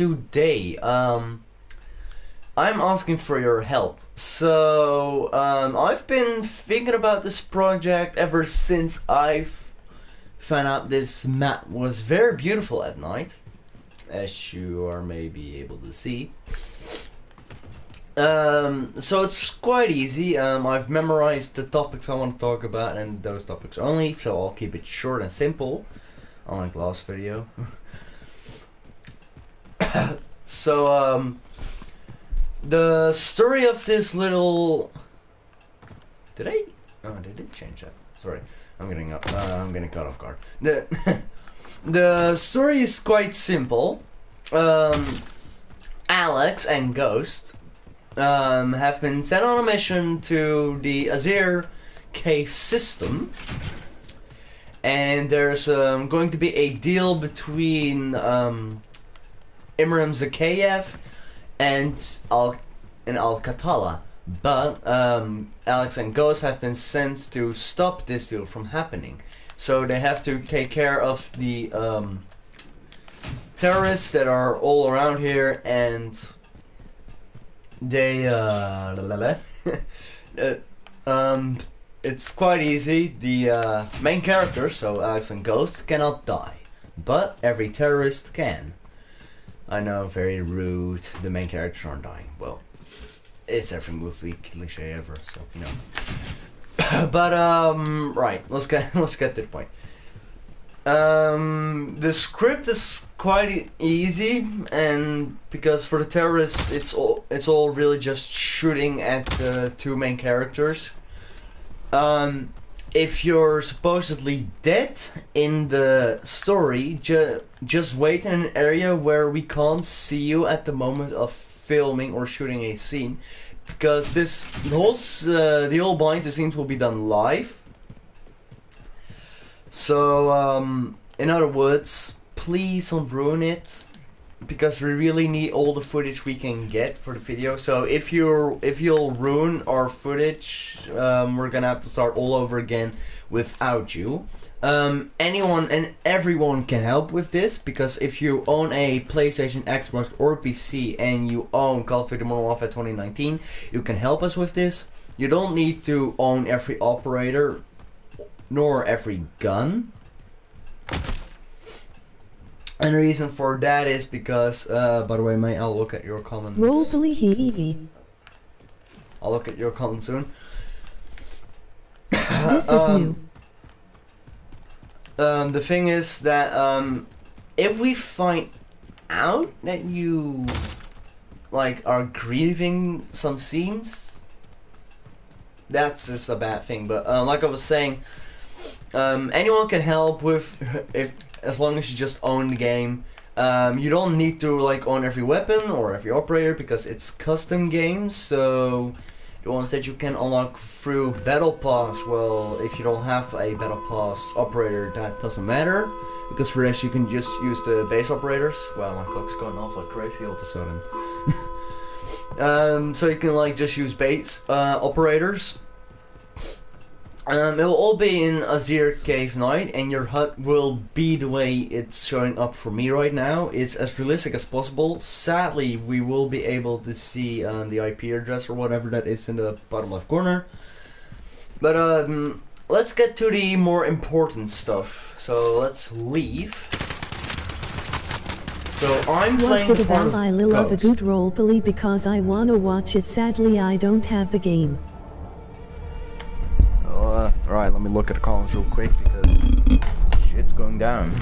today, I'm asking for your help. So, I've been thinking about this project ever since I've found out this map was very beautiful at night, as you are maybe able to see. So it's quite easy. I've memorized the topics I want to talk about and those topics only, so I'll keep it short and simple, unlike the last video. So, the story of this little... Did I? Oh, they did change that. Sorry, I'm getting caught off guard. The story is quite simple. Alex and Ghost have been sent on a mission to the Azir cave system, and there's going to be a deal between Imram Zakayev and Al-Qatala, but Alex and Ghost have been sent to stop this deal from happening. So they have to take care of the terrorists that are all around here, and they it's quite easy. The main characters, so Alex and Ghost, cannot die, but every terrorist can. I know, very rude. The main characters aren't dying. Well, it's every movie cliche ever, so you know. But right, let's get to the point. The script is quite easy, and because for the terrorists, it's all really just shooting at the two main characters. If you're supposedly dead in the story, just wait in an area where we can't see you at the moment of filming or shooting a scene, because the whole behind the scenes will be done live. So, in other words, please don't ruin it, because we really need all the footage we can get for the video. So if you'll ruin our footage, we're gonna have to start all over again without you. Anyone and everyone can help with this, because if you own a PlayStation, Xbox or PC and you own Call of Duty Modern Warfare 2019, you can help us with this. You don't need to own every operator nor every gun. And the reason for that is because, by the way, mate, I'll look at your comments. I'll look at your comments soon. This is new. The thing is that if we find out that you are grieving some scenes, that's just a bad thing. But like I was saying, anyone can help with as long as you just own the game. You don't need to own every weapon or every operator, because it's custom games. So the ones that you can unlock through Battle Pass, well, if you don't have a Battle Pass operator, that doesn't matter, because for this you can just use the base operators. Wow, my clock's going off like crazy all of a sudden. So you can just use base operators. It will all be in Azir Cave Night, and your HUD will be the way it's showing up for me right now. It's as realistic as possible. Sadly, we will be able to see the IP address or whatever that is in the bottom left corner. But let's get to the more important stuff. So let's leave. So I'm playing What's it part about? of I love a Ghost. good roleplay because I wanna watch it. Sadly, I don't have the game. Alright, let me look at the comments real quick, because shit's going down.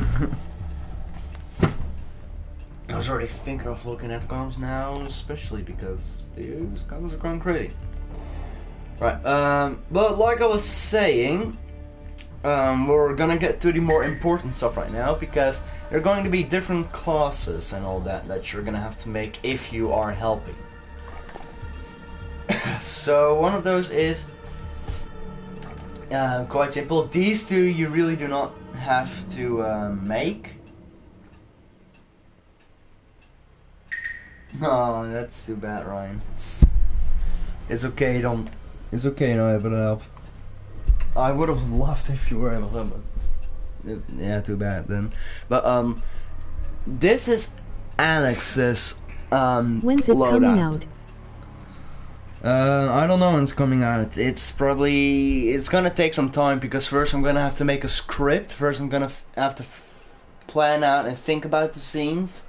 I was already thinking of looking at the comments now, especially because these comments are going crazy. Right, but like I was saying, we're gonna get to the more important stuff right now, because there are going to be different classes and all that you're gonna have to make if you are helping. So one of those is quite simple. These two you really do not have to make. Oh, that's too bad, Ryan. It's okay, don't. It's okay, no, but help. I would have loved if you were able to, but yeah, too bad then. But this is Alex's When's it loadout. coming out? I don't know when it's coming out. It's gonna take some time because first I'm gonna have to make a script. First I'm gonna have to plan out and think about the scenes.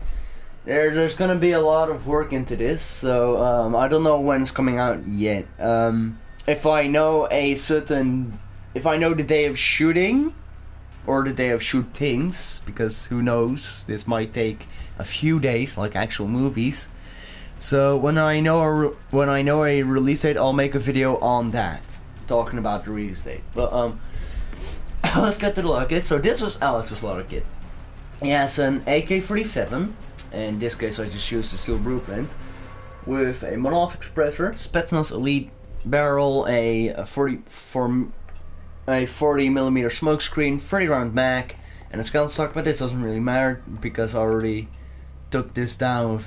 There's gonna be a lot of work into this, so I don't know when it's coming out yet. If I know the day of shooting, or the day of shootings, because who knows, this might take a few days, like actual movies. So when I know a release date, I'll make a video on that, talking about the release date. But let's get to the loadout kit. So this was Alex's loadout kit. He has an AK-47. In this case, I just used the steel blueprint with a monolithic suppressor, Spetsnaz Elite barrel, a 40mm smoke screen, 30 round mag, and a skeleton stock. But this doesn't really matter because I already took this down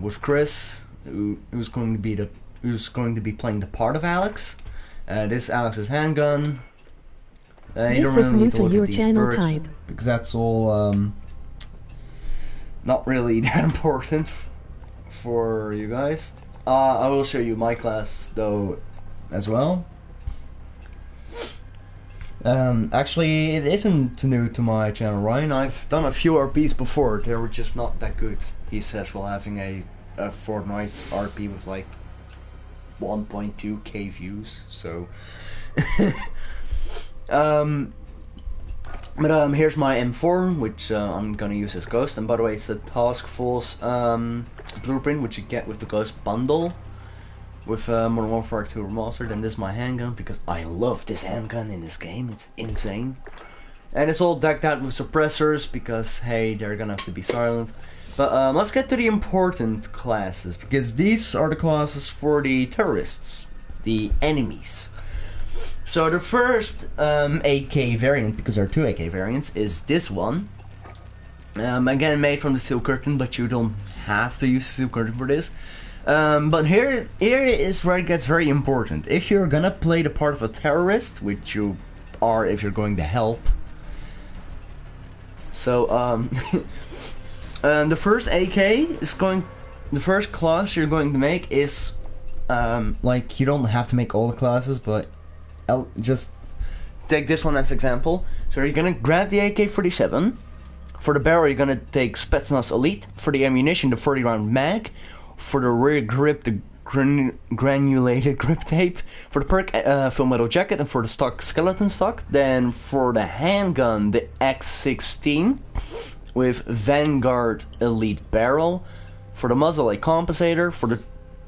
with Chris, who's going to be playing the part of Alex. This is Alex's handgun. You don't This is really new need to to look your at these channel birds, type. because that's all not really that important for you guys. I will show you my class though as well. Actually, it isn't new to my channel, Ryan. I've done a few RPs before. They were just not that good, he says, while having a Fortnite RP with like 1.2k views. So but here's my M4, which I'm gonna use as Ghost. And by the way, it's the Task Force blueprint, which you get with the Ghost bundle with Modern Warfare 2 Remastered. And this is my handgun, because I love this handgun in this game. It's insane. And it's all decked out with suppressors, because hey, they're gonna have to be silent. But let's get to the important classes, because these are the classes for the terrorists, the enemies. So the first AK variant, because there are two AK variants, is this one. Again, made from the steel curtain, but you don't have to use the steel curtain for this. But here is where it gets very important. If you're gonna play the part of a terrorist, which you are if you're going to help. So the first the first class you're going to make is like, you don't have to make all the classes, but I'll just take this one as example. So you're gonna grab the AK-47. For the barrel, you're gonna take Spetsnaz Elite. For the ammunition, the 40 round mag. For the rear grip, the granulated grip tape. For the perk, full metal jacket. And for the stock, skeleton stock. Then for the handgun, the X16 with Vanguard Elite barrel. For the muzzle, a compensator. For the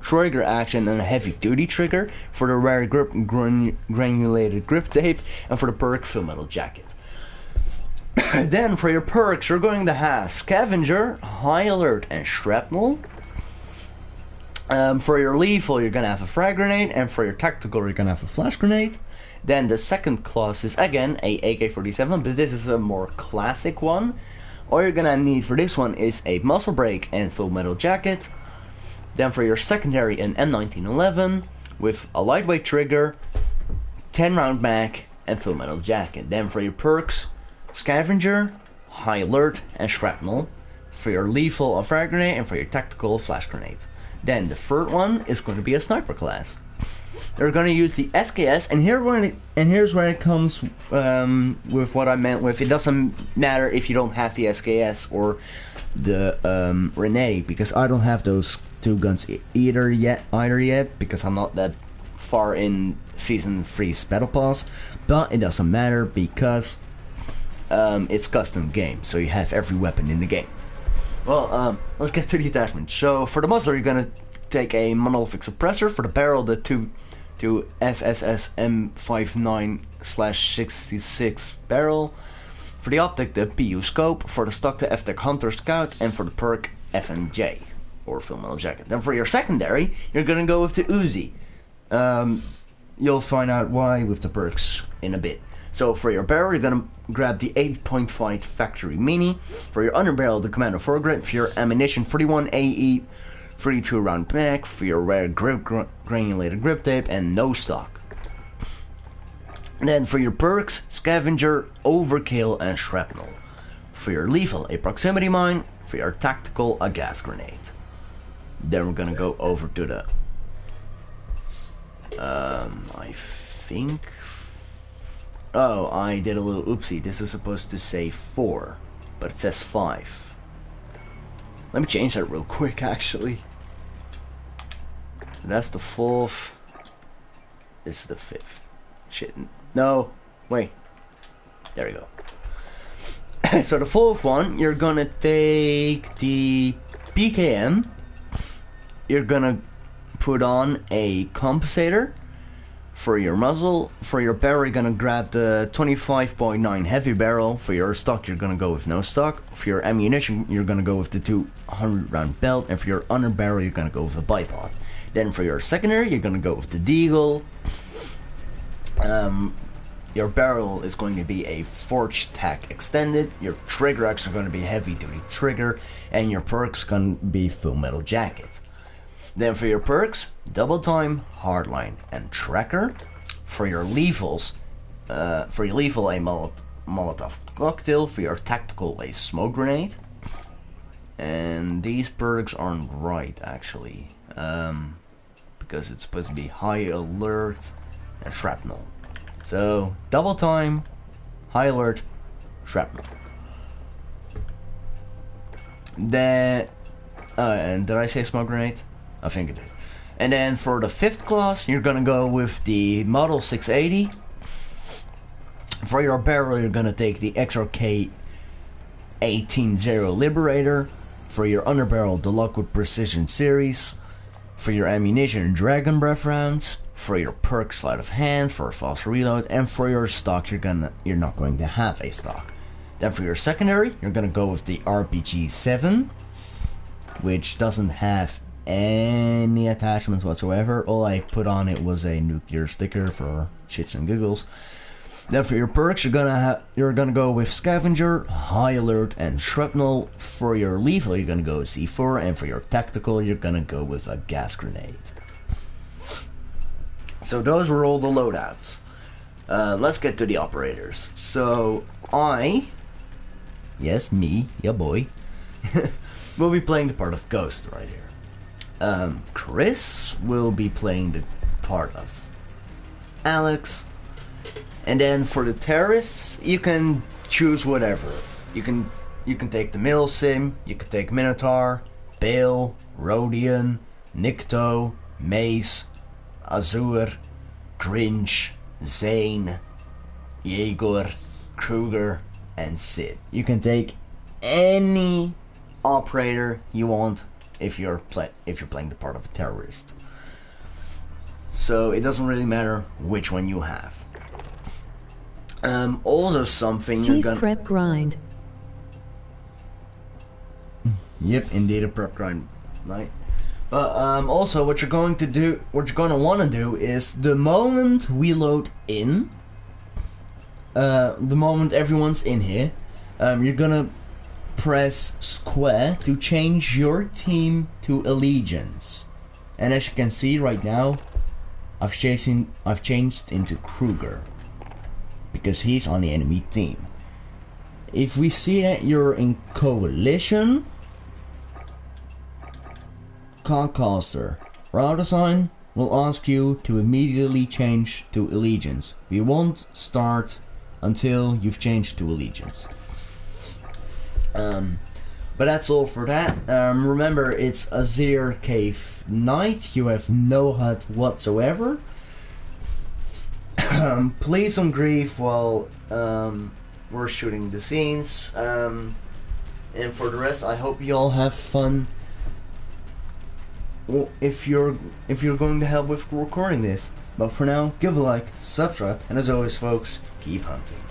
trigger action, and a heavy duty trigger. For the rear grip, granulated grip tape. And for the perk, full metal jacket. Then for your perks, you're going to have Scavenger, High Alert, and Shrapnel. For your lethal, you're gonna have a frag grenade, and for your tactical, you're gonna have a flash grenade. Then the second class is again a AK-47, but this is a more classic one. All you're gonna need for this one is a muzzle brake and full metal jacket. Then for your secondary, an M1911 with a lightweight trigger, 10 round mag, and full metal jacket. Then for your perks, Scavenger, High Alert, and Shrapnel. For your lethal, a frag grenade, and for your tactical, a flash grenade. Then the third one is going to be a sniper class. They're going to use the SKS, and here's where it comes with what I meant with, it doesn't matter if you don't have the SKS or the Renee, because I don't have those two guns either yet, because I'm not that far in Season 3's Battle Pass. But it doesn't matter because it's custom game, so you have every weapon in the game. Well, let's get to the attachment. So for the muzzler, you're gonna take a monolithic suppressor. For the barrel, the two FSS M59/66 barrel. For the optic, the PU scope. For the stock, the FTech Hunter Scout, and for the perk, FMJ or full metal jacket. Then for your secondary, you're gonna go with the Uzi. You'll find out why with the perks in a bit. So for your barrel, you're gonna grab the 8.5 Factory Mini. For your underbarrel, the Commando foregrip. For your ammunition, 41 AE, 32 round mag. For your rare grip, granulated grip tape, and no stock. And then for your perks, Scavenger, Overkill, and Shrapnel. For your lethal, a proximity mine, For your tactical, a gas grenade. Then we're gonna go over to the I think oh, I did a little oopsie. This is supposed to say 4, but it says 5. Let me change that real quick actually. That's the 4th. This is the 5th. Shit. No. Wait. There we go. So the 4th one, you're gonna take the PKM. You're gonna put on a compensator for your muzzle. For your barrel, you're gonna grab the 25.9 heavy barrel. For your stock, you're gonna go with no stock. For your ammunition, you're gonna go with the 200 round belt. And for your under barrel, you're gonna go with a bipod. Then for your secondary, you're gonna go with the deagle. Your barrel is going to be a forged tack extended. Your trigger actually going to be heavy duty trigger, and your perks going to be full metal jacket. Then for your perks, double time, hardline, and tracker. For your lethals, a Molotov cocktail. For your tactical, a smoke grenade. And these perks aren't right actually, because it's supposed to be high alert and shrapnel. So double time, high alert, shrapnel. Then, and did I say smoke grenade? I think it did. And then for the 5th class, you're gonna go with the Model 680. For your barrel, you're gonna take the XRK 18-0 Liberator. For your underbarrel, the Lockwood Precision Series. For your ammunition, Dragon Breath rounds. For your perk, sleight of hand, for a fast reload, and for your stock, you're not going to have a stock. Then for your secondary, you're gonna go with the RPG 7, which doesn't have any attachments whatsoever. All I put on it was a nuclear sticker for shits and giggles. Then for your perks, you're gonna go with Scavenger, High Alert, and Shrapnel. For your lethal, you're gonna go with C4, and for your tactical, you're gonna go with a gas grenade. So those were all the loadouts. Let's get to the operators. So yes, me, ya boy, will be playing the part of Ghost right here. Chris will be playing the part of Alex. And then for the terrorists, you can choose whatever. You can take the Middle Sim, you can take Minotaur, Bale, Rodian, Nikto, Mace, Azur, Grinch, Zane, Jaeger, Kruger, and Sid. You can take any operator you want if you're playing the part of a terrorist. So it doesn't really matter which one you have. Also something you're Cheese gonna... prep grind. Yep, indeed a prep grind, right? But also what you're going to want to do is the moment we load in, the moment everyone's in here, you're gonna press square to change your team to allegiance. And as you can see right now, I've changed into Kruger because he's on the enemy team. If we see that you're in coalition, Concaster router sign will ask you to immediately change to allegiance. We won't start until you've changed to allegiance. But that's all for that. Remember, it's Azir Cave Night. You have no HUD whatsoever. Please don't grieve while we're shooting the scenes. And for the rest, I hope you all have fun. Well, if you're going to help with recording this. But for now, give a like, subscribe, and as always, folks, keep hunting.